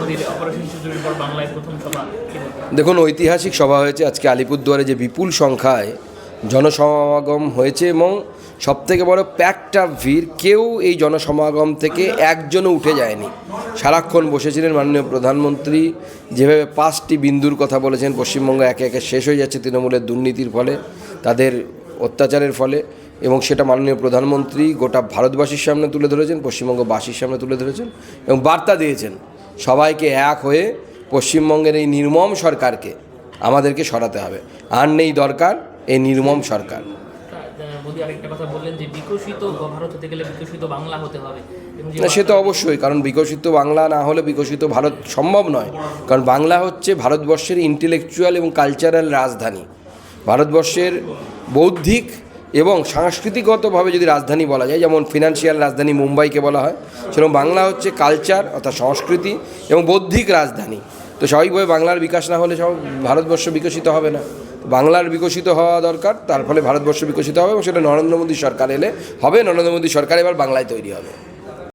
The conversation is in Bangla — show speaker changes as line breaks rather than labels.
মোদির অপারেশন সিঁদুরের পর বাংলায় প্রথম সভা।
দেখুন, ঐতিহাসিক সভা হয়েছে আজকে আলিপুরদুয়ারে, যে বিপুল সংখ্যায় জনসমাগম হয়েছে এবং সবথেকে বড় প্যাকটা ভিড়। কেউ এই জনসমাগম থেকে একজনও উঠে যায়নি, সারাক্ষণ বসেছিলেন। মাননীয় প্রধানমন্ত্রী যেভাবে 5টি বিন্দুর কথা বলেছেন, পশ্চিমবঙ্গ একে একে শেষ হয়ে যাচ্ছে তৃণমূলের দুর্নীতির ফলে, তাদের অত্যাচারের ফলে, এবং সেটা মাননীয় প্রধানমন্ত্রী গোটা ভারতবাসীর সামনে তুলে ধরেছেন, পশ্চিমবঙ্গবাসীর সামনে তুলে ধরেছেন এবং বার্তা দিয়েছেন সবাইকে এক হয়ে পশ্চিমবঙ্গের এই নির্মম সরকারকে আমাদেরকে সরাতে হবে। আর নেই দরকার এই নির্মম সরকার।
মোদি আরেকটা কথা বললেন যে বিকশিত ভারত হতে গেলে বিকশিত বাংলা হতে হবে।
না, সে তো অবশ্যই, কারণ বিকশিত বাংলা না হলে বিকশিত ভারত সম্ভব নয়। কারণ বাংলা হচ্ছে ভারতবর্ষের ইন্টেলেকচুয়াল এবং কালচারাল রাজধানী। ভারতবর্ষের বৌদ্ধিক এবং সাংস্কৃতিকগতভাবে যদি রাজধানী বলা যায়, যেমন ফিনান্সিয়াল রাজধানী মুম্বাইকে বলা হয়, সেরকম বাংলা হচ্ছে কালচার অর্থাৎ সংস্কৃতি এবং বৌদ্ধিক রাজধানী। তো স্বাভাবিকভাবে বাংলার বিকাশ না হলে সব ভারতবর্ষ বিকশিত হবে না। বাংলার বিকশিত হওয়া দরকার, তার ফলে ভারতবর্ষ বিকশিত হবে এবং সেটা নরেন্দ্র মোদী সরকার এলে হবে। নরেন্দ্র মোদী সরকার এবার বাংলায় তৈরি হবে।